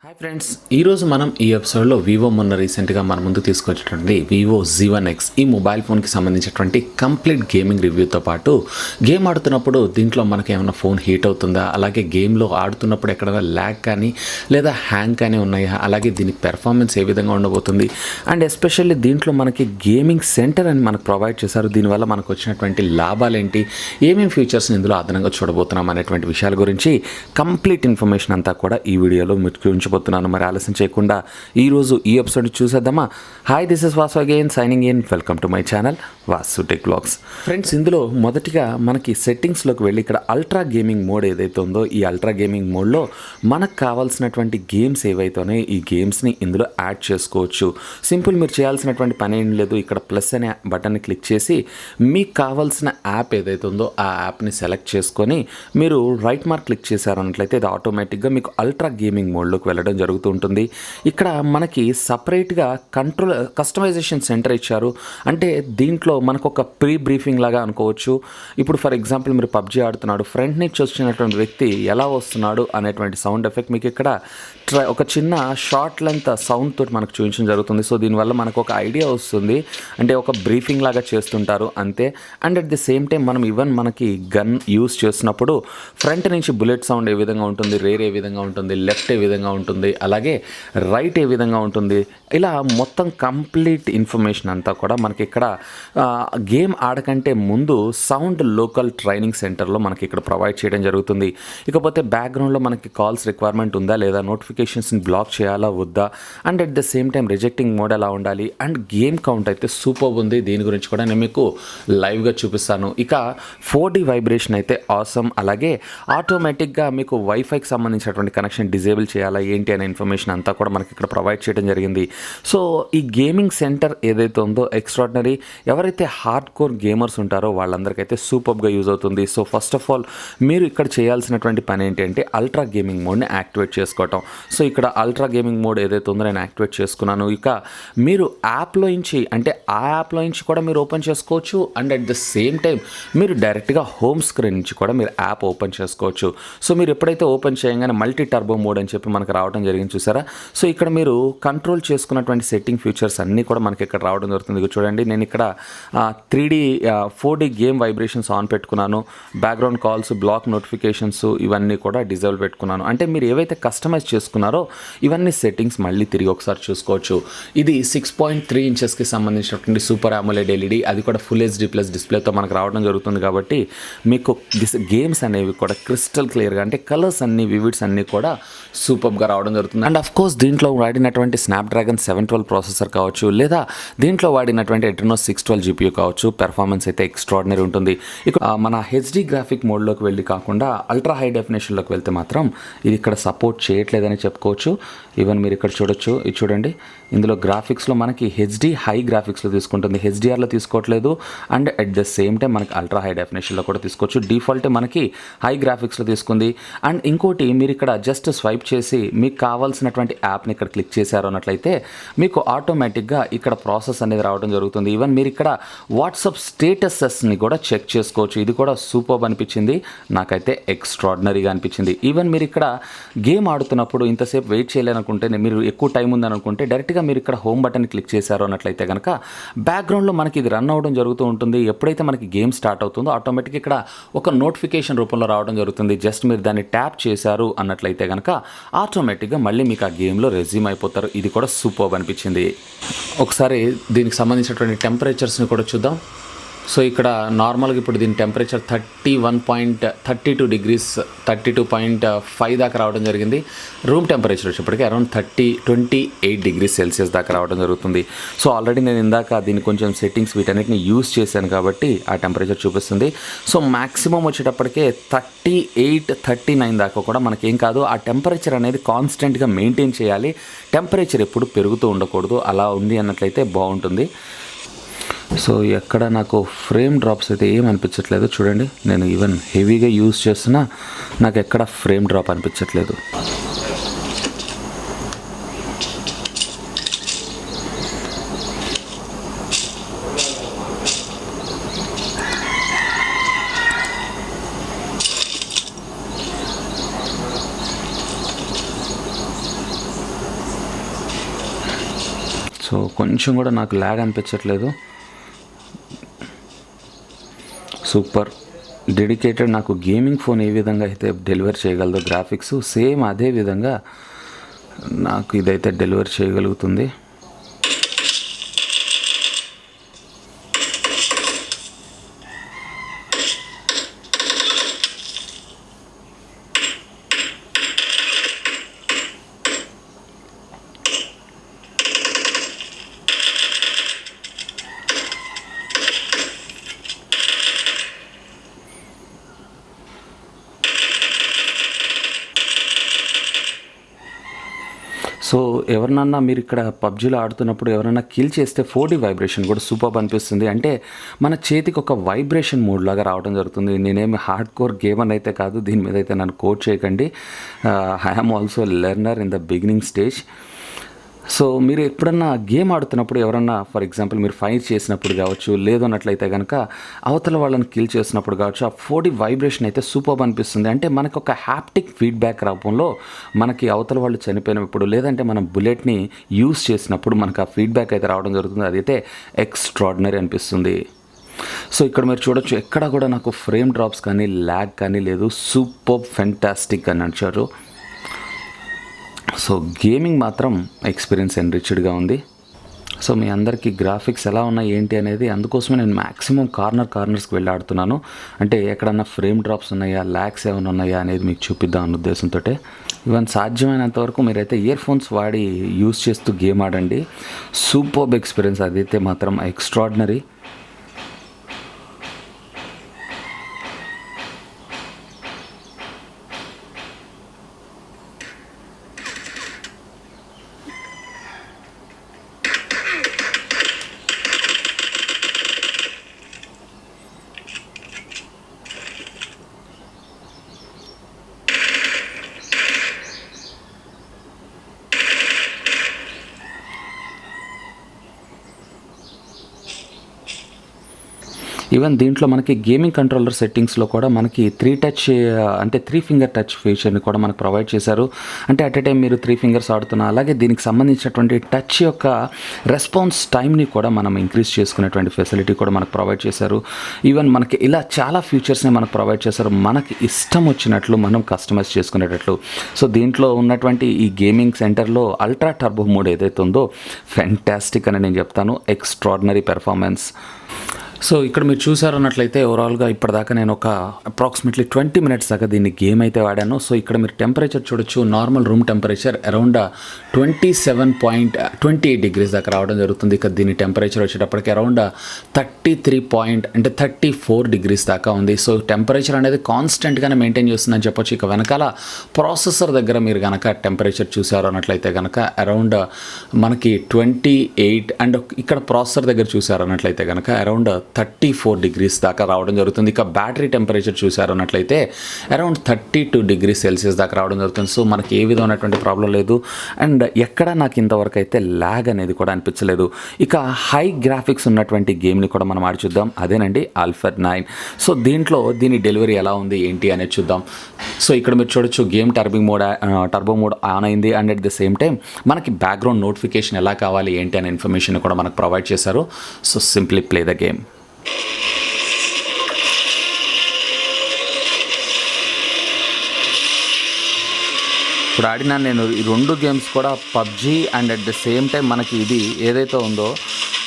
Hi friends, ఈరోజు మనం ఈ ఎపిసోడ్లో వివో మొన్న రీసెంట్గా మన ముందు తీసుకొచ్చినటువంటి వివో Z1X ఈ మొబైల్ ఫోన్కి సంబంధించినటువంటి కంప్లీట్ గేమింగ్ రివ్యూతో పాటు గేమ్ ఆడుతున్నప్పుడు దీంట్లో మనకి ఏమైనా ఫోన్ హీట్ అవుతుందా, అలాగే గేమ్లో ఆడుతున్నప్పుడు ఎక్కడైనా ల్యాగ్ కానీ లేదా హ్యాంగ్ కానీ ఉన్నాయా, అలాగే దీని పెర్ఫార్మెన్స్ ఏ విధంగా ఉండబోతుంది అండ్ ఎస్పెషల్లీ దీంట్లో మనకి గేమింగ్ సెంటర్ అని మనకు ప్రొవైడ్ చేశారు. దీనివల్ల మనకు వచ్చినటువంటి లాభాలు ఏంటి, ఏమేమి ఫీచర్స్ని ఇందులో అదనంగా చూడబోతున్నాం అనేటువంటి విషయాల గురించి కంప్లీట్ ఇన్ఫర్మేషన్ అంతా కూడా ఈ వీడియోలో మీకు ఉంచబోతున్నాను. మరి ఆలస్యం చేయకుండా ఈరోజు ఈ ఎపిసోడ్ చూసేద్దామా. Hi, this is Vasu again signing in. Welcome to my channel VaasuTechVlogs. Friends, ఇందులో మొదటిగా మనకి సెట్టింగ్స్లోకి వెళ్ళి ఇక్కడ అల్ట్రా గేమింగ్ మోడ్ ఏదైతే ఉందో ఈ అల్ట్రా గేమింగ్ మోడ్లో మనకు కావాల్సినటువంటి గేమ్స్ ఏవైతేనే ఈ గేమ్స్ని ఇందులో యాడ్ చేసుకోవచ్చు. సింపుల్, మీరు చేయాల్సినటువంటి పని ఏం లేదు. ఇక్కడ ప్లస్ అనే బటన్ని క్లిక్ చేసి మీకు కావాల్సిన యాప్ ఏదైతే ఉందో ఆ యాప్ని సెలెక్ట్ చేసుకొని మీరు రైట్ మార్క్ క్లిక్ చేశారన్నట్లయితే ఇది ఆటోమేటిక్గా మీకు అల్ట్రా గేమింగ్ మోడ్లోకి వెళ్ళడం జరుగుతూ ఉంటుంది. ఇక్కడ మనకి సపరేట్గా కస్టమైజేషన్ సెంటర్ ఇచ్చారు. అంటే దీంట్లో మనకు ఒక ప్రీ బ్రీఫింగ్ లాగా అనుకోవచ్చు. ఇప్పుడు ఫర్ ఎగ్జాంపుల్ మీరు పబ్జీ ఆడుతున్నాడు, ఫ్రంట్ నుంచి వచ్చినటువంటి వ్యక్తి ఎలా వస్తున్నాడు అనేటువంటి సౌండ్ ఎఫెక్ట్ మీకు ఇక్కడ ఒక చిన్న షార్ట్ లెంత్ సౌండ్ తోటి మనకు చూపించడం జరుగుతుంది. సో దీనివల్ల మనకు ఒక ఐడియా వస్తుంది, అంటే ఒక బ్రీఫింగ్ లాగా చేస్తుంటారు అంతే. And at the same time మనం ఈవెన్ మనకి గన్ యూస్ చేస్తున్నప్పుడు ఫ్రంట్ నుంచి బుల్లెట్ సౌండ్ ఏ విధంగా ఉంటుంది, రేర్ ఏ విధంగా ఉంటుంది, లెఫ్ట్ ఏ విధంగా ఉంటుంది, అలాగే రైట్ ఏ విధంగా ఉంటుంది, ఇలా మొత్తం కంప్లీట్ ఇన్ఫర్మేషన్ అంతా కూడా మనకి ఇక్కడ గేమ్ ఆడకంటే ముందు సౌండ్ లోకల్ ట్రైనింగ్ సెంటర్లో మనకి ఇక్కడ ప్రొవైడ్ చేయడం జరుగుతుంది. ఇకపోతే బ్యాక్గ్రౌండ్లో మనకి కాల్స్ రిక్వైర్మెంట్ ఉందా లేదా, నోటిఫికేషన్స్ని బ్లాక్ చేయాలా వద్దా, and at the same time rejecting mode ఎలా ఉండాలి, అండ్ గేమ్ కౌంట్ అయితే సూపర్ ఉంది. దీని గురించి కూడా నేను మీకు లైవ్గా చూపిస్తాను. ఇక 4D వైబ్రేషన్ అయితే ఆసమ్, అలాగే ఆటోమేటిక్గా మీకు వైఫైకి సంబంధించినటువంటి కనెక్షన్ డిజేబుల్ చేయాలా ఏంటి అనే ఇన్ఫర్మేషన్ అంతా కూడా మనకి ఇక్కడ ప్రొవైడ్ చేయడం జరిగింది. సో ఈ గేమింగ్ సెంటర్ ఏదైతే ఉందో ఎక్స్ట్రాడినరీ. ఎవరైతే హార్డ్ కోర్ గేమర్స్ ఉంటారో వాళ్ళందరికైతే సూపర్గా యూజ్ అవుతుంది. సో ఫస్ట్ ఆఫ్ ఆల్ మీరు ఇక్కడ చేయాల్సినటువంటి పని ఏంటంటే అల్ట్రా గేమింగ్ మోడ్ని యాక్టివేట్ చేసుకోవటం. సో ఇక్కడ అల్ట్రా గేమింగ్ మోడ్ ఏదైతే ఉందో నేను యాక్టివేట్ చేసుకున్నాను. ఇక మీరు యాప్లో నుంచి, అంటే ఆ యాప్లో నుంచి కూడా మీరు ఓపెన్ చేసుకోవచ్చు. And at the same time మీరు డైరెక్ట్గా హోమ్ స్క్రీన్ నుంచి కూడా మీరు యాప్ ఓపెన్ చేసుకోవచ్చు. సో మీరు ఎప్పుడైతే ఓపెన్ చేయగానే మల్టీ టర్బో మోడ్ అని చెప్పి మనకు రావడం జరిగింది, చూసారా. సో ఇక్కడ మీరు కంట్రోల్ చేసుకున్నటువంటి సెట్టింగ్ ఫీచర్స్ అన్నీ కూడా మనకి ఇక్కడ రావడం జరుగుతుంది. చూడండి, నేను ఇక్కడ 3D 4D game vibrations on పెట్టుకున్నాను. బ్యాక్గ్రౌండ్ కాల్స్, బ్లాక్ నోటిఫికేషన్స్ ఇవన్నీ కూడా డిజేబుల్ పెట్టుకున్నాను. అంటే మీరు ఏవైతే కస్టమైజ్ చేసుకున్నారో ఇవన్నీ సెట్టింగ్స్ మళ్ళీ తిరిగి ఒకసారి చూసుకోవచ్చు. ఇది 6.3 ఇంచెస్కి సంబంధించినటువంటి సూపర్ AMOLED LED, అది కూడా ఫుల్ HD ప్లస్ డిస్ప్లేతో మనకు రావడం జరుగుతుంది. కాబట్టి మీకు గేమ్స్ అనేవి కూడా క్రిస్టల్ క్లియర్గా, అంటే కలర్స్ అన్ని వివిడ్స్ అన్నీ కూడా సూపర్గా రావడం జరుగుతుంది. అండ్ అఫ్ కోర్స్ దీంట్లో వాడినటువంటి స్నాప్డ్రాగన్ 712 ప్రాసెసర్ కావచ్చు, లేదా దీంట్లో వాడినటువంటి Adreno 612 GPU కావచ్చు, పెర్ఫార్మెన్స్ అయితే ఎక్స్ట్రాడినరీ ఉంటుంది. ఇక మన HD గ్రాఫిక్ మోడ్లోకి వెళ్ళి కాకుండా అల్ట్రా హై డెఫినేషన్లోకి వెళ్తే మాత్రం ఇది ఇక్కడ సపోర్ట్ చేయట్లేదని చెప్పుకోవచ్చు. ఈవెన్ మీరు ఇక్కడ చూడొచ్చు, ఇది చూడండి, ఇందులో గ్రాఫిక్స్లో మనకి HD హై గ్రాఫిక్స్లో తీసుకుంటుంది, HDRలో తీసుకోవట్లేదు. And at the same time మనకి అల్ట్రా హై డెఫినేషన్లో కూడా తీసుకోవచ్చు. డిఫాల్ట్ మనకి హై గ్రాఫిక్స్లో తీసుకుంది. అండ్ ఇంకోటి, మీరు ఇక్కడ జస్ట్ స్వైప్ చేసి మీకు కావాల్సినటువంటి యాప్ని ఇక్కడ క్లిక్ చేశారు అన్నట్లయితే మీకు ఆటోమేటిక్గా ఇక్కడ ప్రాసెస్ అనేది రావడం జరుగుతుంది. ఈవెన్ మీరు ఇక్కడ వాట్సాప్ స్టేటసెస్ని కూడా చెక్ చేసుకోవచ్చు. ఇది కూడా సూపర్ అనిపించింది, నాకైతే ఎక్స్ట్రాడినరీగా అనిపించింది. ఈవెన్ మీరు ఇక్కడ గేమ్ ఆడుతున్నప్పుడు ఇంతసేపు వెయిట్ చేయాలనుకుంటే, మీరు ఎక్కువ టైం ఉందని అనుకుంటే డైరెక్ట్గా మీరు ఇక్కడ హోమ్ బటన్ క్లిక్ చేశారు అన్నట్లయితే కనుక బ్యాక్గ్రౌండ్లో మనకి ఇది రన్ అవ్వడం జరుగుతూ ఉంటుంది. ఎప్పుడైతే మనకి గేమ్ స్టార్ట్ అవుతుందో ఆటోమేటిక్గా ఇక్కడ ఒక నోటిఫికేషన్ రూపంలో రావడం జరుగుతుంది. జస్ట్ మీరు దాన్ని ట్యాప్ చేశారు అన్నట్లయితే కనుక ఆటోమేటిక్గా మళ్ళీ మీకు ఆ గేమ్లో రెజ్యూమ్ అయిపోతారు. ఇది కూడా సూపర్ అనిపించింది. ఒకసారి దీనికి సంబంధించినటువంటి టెంపరేచర్స్ని కూడా చూద్దాం. సో ఇక్కడ నార్మల్గా ఇప్పుడు దీని టెంపరేచర్ 31.32 డిగ్రీస్ 32.5 దాకా రావడం జరిగింది. రూమ్ టెంపరేచర్ వచ్చేప్పటికి అరౌండ్ 28 డిగ్రీస్ సెల్సియస్ దాకా రావడం జరుగుతుంది. సో ఆల్రెడీ నేను ఇందాక దీన్ని కొంచెం సెట్టింగ్స్ వీటన్నిటిని యూజ్ చేశాను కాబట్టి ఆ టెంపరేచర్ చూపిస్తుంది. సో మ్యాక్సిమం వచ్చేటప్పటికే 38-39 దాకా కూడా మనకేం కాదు. ఆ టెంపరేచర్ అనేది కాన్స్టెంట్గా మెయింటైన్ చేయాలి. టెంపరేచర్ ఎప్పుడు పెరుగుతూ ఉండకూడదు. అలా ఉంది అన్నట్లయితే బాగుంటుంది. సో ఎక్కడ నాకు ఫ్రేమ్ డ్రాప్స్ అయితే ఏం అనిపించట్లేదు. చూడండి, నేను ఈవెన్ హెవీగా యూజ్ చేస్తున్నా నాకు ఎక్కడ ఫ్రేమ్ డ్రాప్ అనిపించట్లేదు. సో కొంచెం కూడా నాకు ల్యాగ్ అనిపించట్లేదు. Super dedicated. నాకు గేమింగ్ ఫోన్ ఏ విధంగా అయితే డెలివర్ చేయగలదో గ్రాఫిక్స్, సేమ్ అదే విధంగా నాకు ఇదైతే డెలివర్ చేయగలుగుతుంది. సో ఎవరినన్నా మీరు ఇక్కడ పబ్జీలో ఆడుతున్నప్పుడు ఎవరైనా కిల్ చేస్తే 4D వైబ్రేషన్ కూడా సూపర్ అనిపిస్తుంది. అంటే మన చేతికి ఒక వైబ్రేషన్ మోడ్ లాగా రావడం జరుగుతుంది. నేనేమి హార్డ్ కోర్ గేమర్ అయితే కాదు, దీని మీద అయితే నన్ను కోట్ చేయకండి. I am also learner in the beginning stage. So మీరు ఎప్పుడన్నా గేమ్ ఆడుతున్నప్పుడు ఎవరన్నా ఫర్ ఎగ్జాంపుల్ మీరు ఫైర్ చేసినప్పుడు కావచ్చు, లేదన్నట్లయితే కనుక అవతల వాళ్ళని కిల్ చేసినప్పుడు కావచ్చు, ఆ 4D వైబ్రేషన్ అయితే సూపర్ అనిపిస్తుంది. అంటే మనకు ఒక హ్యాప్టిక్ ఫీడ్బ్యాక్ రూపంలో మనకి అవతల వాళ్ళు చనిపోయినప్పుడు, లేదంటే మనం బుల్లెట్ని యూజ్ చేసినప్పుడు మనకు ఆ ఫీడ్బ్యాక్ అయితే రావడం జరుగుతుంది. అదైతే ఎక్స్ట్రాడినరీ అనిపిస్తుంది. సో ఇక్కడ మీరు చూడొచ్చు, ఎక్కడ కూడా నాకు ఫ్రేమ్ డ్రాప్స్ కానీ ల్యాగ్ కానీ లేదు. సూపర్ ఫెంటాస్టిక్ అని అంటారు. సో గేమింగ్ మాత్రం ఎక్స్పీరియన్స్ ఎన్రిచ్డ్గా ఉంది. సో మీ అందరికీ గ్రాఫిక్స్ ఎలా ఉన్నాయి ఏంటి అనేది, అందుకోసమే నేను మ్యాక్సిమం కార్నర్స్కి వెళ్ళి ఆడుతున్నాను. అంటే ఎక్కడన్నా ఫ్రేమ్ డ్రాప్స్ ఉన్నాయా, ల్యాగ్స్ ఏమైనా ఉన్నాయా అనేది మీకు చూపిద్దాం అన్న ఉద్దేశంతో. ఈవెన్ సాధ్యమైనంత వరకు మీరైతే ఇయర్ ఫోన్స్ వాడి యూజ్ చేస్తూ గేమ్ ఆడండి. సూపర్బ్ ఎక్స్పీరియన్స్ అదైతే మాత్రం ఎక్స్ట్రాడినరీ. ఈవెన్ దీంట్లో మనకి గేమింగ్ కంట్రోలర్ సెట్టింగ్స్లో కూడా మనకి 3 ఫింగర్ టచ్ ఫీచర్ని కూడా మనకు ప్రొవైడ్ చేశారు. అంటే అట్ ఎ టైం మీరు 3 ఫింగర్స్ ఆడుతున్నా, అలాగే దీనికి సంబంధించినటువంటి టచ్ యొక్క రెస్పాన్స్ టైంని కూడా మనం ఇంక్రీజ్ చేసుకునేటువంటి ఫెసిలిటీ కూడా మనకు ప్రొవైడ్ చేశారు. ఈవెన్ మనకి ఇలా చాలా ఫీచర్స్ని మనకు ప్రొవైడ్ చేశారు, మనకి ఇష్టం వచ్చినట్లు మనం కస్టమైజ్ చేసుకునేటట్లు. సో దీంట్లో ఉన్నటువంటి ఈ గేమింగ్ సెంటర్లో అల్ట్రా టర్బో మోడ్ ఏదైతే ఉందో ఫెంటాస్టిక్ అని నేను చెప్తాను. Extraordinary performance. సో ఇక్కడ మీరు చూసారన్నట్లయితే ఓవరాల్గా ఇప్పటిదాకా నేను ఒక అప్రాక్సిమేట్లీ 20 మినిట్స్ దాకా దీన్ని గేమ్ అయితే వాడాను. సో ఇక్కడ మీరు టెంపరేచర్ చూడొచ్చు, normal room temperature around 27.28 degrees దాకా రావడం జరుగుతుంది. ఇక దీని టెంపరేచర్ వచ్చేటప్పటికి అరౌండ్ 34 డిగ్రీస్ దాకా ఉంది. సో టెంపరేచర్ అనేది కాన్స్టెంట్గానే మెయింటైన్ చేస్తుందని చెప్పొచ్చు. ఇక వెనకాల ప్రాసెసర్ దగ్గర మీరు కనుక టెంపరేచర్ చూసారు అన్నట్లయితే కనుక అరౌండ్ మనకి 28, అండ్ ఇక్కడ ప్రాసెసర్ దగ్గర చూసారు అన్నట్లయితే కనుక అరౌండ్ 34 డిగ్రీస్ దాకా రావడం జరుగుతుంది. ఇక బ్యాటరీ టెంపరేచర్ చూసారు అన్నట్లయితే అరౌండ్ 32 డిగ్రీస్ సెల్సియస్ దాకా రావడం జరుగుతుంది. సో మనకి ఏ విధమైనటువంటి ప్రాబ్లం లేదు, అండ్ ఎక్కడ నాకు ఇంతవరకు అయితే ల్యాగ్ అనేది కూడా అనిపించలేదు. ఇక హై గ్రాఫిక్స్ ఉన్నటువంటి గేమ్ని కూడా మనం ఆడి చూద్దాం. అదేనండి ఆల్ఫా 9. సో దీంట్లో దీని డెలివరీ ఎలా ఉంది ఏంటి అనేది చూద్దాం. సో ఇక్కడ మీరు చూడొచ్చు, గేమ్ టర్బో మోడ్ ఆన్ అయింది, and at the same time మనకి బ్యాక్గ్రౌండ్ నోటిఫికేషన్ ఎలా కావాలి ఏంటి అనే ఇన్ఫర్మేషన్ కూడా మనకు ప్రొవైడ్ చేశారు. So simply play the game. ఇప్పుడు ఆడినా నేను ఈ 2 గేమ్స్ కూడా PUBG, and at the same time మనకి ఇది ఏదైతే ఉందో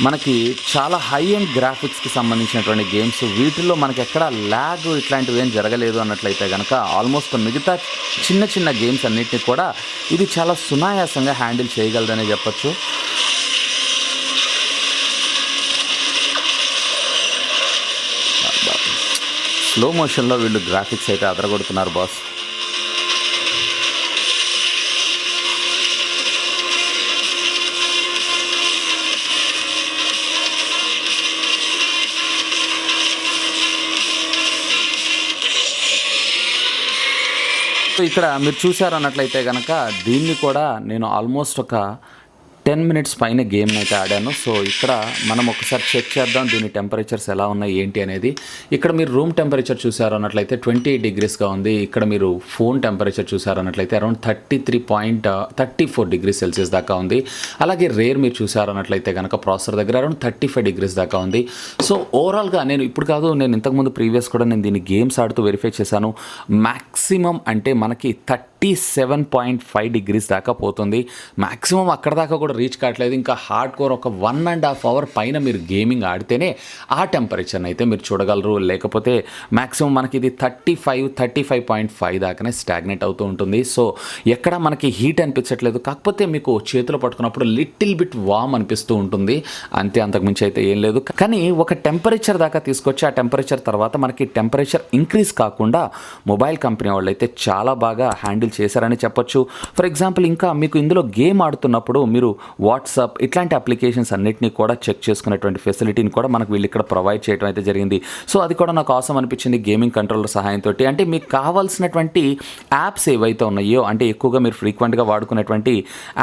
మనకి చాలా హై అండ్ గ్రాఫిక్స్కి సంబంధించినటువంటి గేమ్స్. వీటిల్లో మనకి ఎక్కడ ల్యాగ్ ఇట్లాంటివి ఏం జరగలేదు అన్నట్లయితే కనుక ఆల్మోస్ట్ మిగతా చిన్న గేమ్స్ అన్నిటిని కూడా ఇది చాలా సునాయాసంగా హ్యాండిల్ చేయగలదనే చెప్పచ్చు. స్లో మోషన్లో వీళ్ళు గ్రాఫిక్స్ అయితే అదరగొడుతున్నారు బాస్. సో ఇక్కడ మీరు చూసారన్నట్లయితే కనుక దీన్ని కూడా నేను ఆల్మోస్ట్ ఒక 10 మినిట్స్ పైన గేమ్ అయితే ఆడాను. సో ఇక్కడ మనం ఒకసారి చెక్ చేద్దాం దీని టెంపరేచర్స్ ఎలా ఉన్నాయి ఏంటి అనేది. ఇక్కడ మీరు రూమ్ టెంపరేచర్ చూసారు అన్నట్లయితే 28 డిగ్రీస్గా ఉంది. ఇక్కడ మీరు ఫోన్ టెంపరేచర్ చూసారు అన్నట్లయితే అరౌండ్ 33.34 డిగ్రీ సెల్సియస్ దాకా ఉంది. అలాగే రేర్ మీరు చూసారు అన్నట్లయితే కనుక ప్రాసెసర్ దగ్గర అరౌండ్ 35 డిగ్రీస్ దాకా ఉంది. సో ఓవరాల్గా నేను ఇప్పుడు కాదు, నేను ఇంతకుముందు ప్రీవియస్ కూడా నేను దీన్ని గేమ్స్ ఆడుతూ వెరిఫై చేశాను. మ్యాక్సిమం అంటే మనకి 37.5 డిగ్రీస్ దాకా పోతుంది. మ్యాక్సిమం అక్కడ దాకా కూడా రీచ్ కావట్లేదు. ఇంకా హార్డ్ కోర్ ఒక 1.5 అవర్ పైన మీరు గేమింగ్ ఆడితేనే ఆ టెంపరేచర్ని అయితే మీరు చూడగలరు. లేకపోతే మ్యాక్సిమం మనకి ఇది 35.5 దాకానే స్టాగ్నేట్ అవుతూ ఉంటుంది. సో ఎక్కడ మనకి హీట్ అనిపించట్లేదు. కాకపోతే మీకు చేతిలో పట్టుకున్నప్పుడు లిటిల్ బిట్ వామ్ అనిపిస్తూ ఉంటుంది. అంతే, అంతకుమించి అయితే ఏం లేదు. కానీ ఒక టెంపరేచర్ దాకా తీసుకొచ్చి ఆ టెంపరేచర్ తర్వాత మనకి టెంపరేచర్ ఇంక్రీజ్ కాకుండా మొబైల్ కంపెనీ వాళ్ళు అయితే చాలా బాగా హ్యాండిల్ చేశారని చెప్పొచ్చు. ఫర్ ఎగ్జాంపుల్ ఇంకా మీకు ఇందులో గేమ్ ఆడుతున్నప్పుడు మీరు వాట్సాప్ ఇట్లాంటి అప్లికేషన్స్ అన్నిటినీ కూడా చెక్ చేసుకునేటువంటి ఫెసిలిటీని కూడా మనకు వీళ్ళు ఇక్కడ ప్రొవైడ్ చేయడం అయితే జరిగింది. సో అది కూడా నాకు అవసరం అనిపించింది గేమింగ్ కంట్రోలర్ సహాయంతో. అంటే మీకు కావాల్సినటువంటి యాప్స్ ఏవైతే ఉన్నాయో, అంటే ఎక్కువగా మీరు ఫ్రీక్వెంట్గా వాడుకునేటువంటి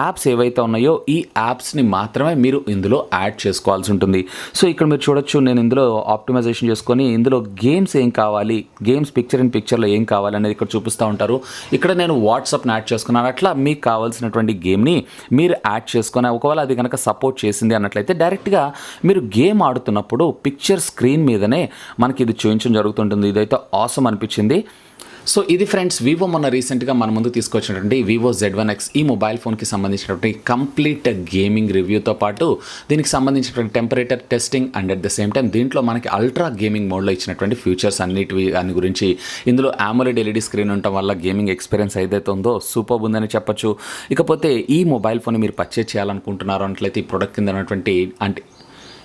యాప్స్ ఏవైతే ఉన్నాయో ఈ యాప్స్ని మాత్రమే మీరు ఇందులో యాడ్ చేసుకోవాల్సి ఉంటుంది. సో ఇక్కడ మీరు చూడొచ్చు, నేను ఇందులో ఆప్టిమైజేషన్ చేసుకొని ఇందులో గేమ్స్ ఏం కావాలి, గేమ్స్ పిక్చర్ ఇన్ పిక్చర్లో ఏం కావాలి అనేది ఇక్కడ చూపిస్తూ ఉంటారు. ఇక్కడ నేను వాట్సాప్ని యాడ్ చేసుకున్నాను. అట్లా మీకు కావాల్సినటువంటి గేమ్ని మీరు యాడ్ చేసుకొని ఒకవేళ అది కనుక సపోర్ట్ చేసింది అన్నట్లయితే డైరెక్ట్గా మీరు గేమ్ ఆడుతున్నప్పుడు పిక్చర్ స్క్రీన్ మీదనే మనకి ఇది చూపించడం జరుగుతుంటుంది. ఇదైతే ఆసమ్ అనిపించింది. సో ఇది ఫ్రెండ్స్ వివో మొన్న రీసెంట్గా మన ముందు తీసుకొచ్చినటువంటి ViVO Z1X ఈ మొబైల్ ఫోన్కి సంబంధించినటువంటి కంప్లీట్ గేమింగ్ రివ్యూతో పాటు దీనికి సంబంధించినటువంటి temperature testing and at the same time దీంట్లో మనకి అల్ట్రా గేమింగ్ మోడ్లో ఇచ్చినటువంటి ఫీచర్స్ అన్ని గురించి. ఇందులో AMOLED LED స్క్రీన్ ఉండటం వల్ల గేమింగ్ ఎక్స్పీరియన్స్ ఏదైతే ఉందో సూపర్ ఉందని చెప్పొచ్చు. ఇకపోతే ఈ మొబైల్ ఫోన్ మీరు పర్చేజ్ చేయాలనుకుంటున్నారు అన్నట్లయితే ఈ ప్రొడక్ట్ కింద ఉన్నటువంటి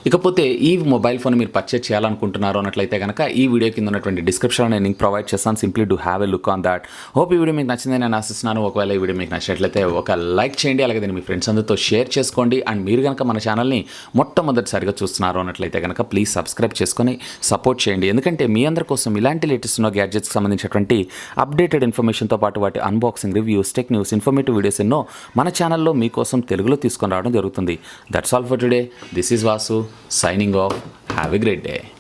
ఇకపోతే ఈ మొబైల్ ఫోన్ మీరు పర్చేజ్ చేయాలనుకుంటున్నారు అన్నట్లయితే కనుక ఈ వీడియో కింద ఉన్నటువంటి డిస్క్రిప్షన్లో నేను లింక్ ప్రొవైడ్ చేస్తాను. Simply do have a look on that. Hope ఈ వీడియో మీకు నచ్చిందని నేను ఆశిస్తున్నాను. ఒకవేళ ఈ వీడియో మీకు నచ్చినట్లయితే ఒక లైక్ చేయండి, అలాగే దీన్ని మీ ఫ్రెండ్స్ అందరితో షేర్ చేసుకోండి. అండ్ మీరు కనుక మన ఛానల్ని మొట్టమొదటిసారిగా చూస్తున్నారు అన్నట్లయితే కనుక ప్లీజ్ సబ్స్క్రైబ్ చేసుకొని సపోర్ట్ చేయండి. ఎందుకంటే మీ అందరి కోసం ఇలాంటి లేటెస్ట్ ఉన్న గ్యాడ్జెట్స్కి సంబంధించినటువంటి అప్డేటెడ్ ఇన్ఫర్మేషన్తో పాటు వాటి unboxing, reviews, tech news, informative videos ఎన్నో మన ఛానల్లో మీకోసం తెలుగులో తీసుకొని రావడం జరుగుతుంది. That's all for today. This is Vasu signing off. Have a great day.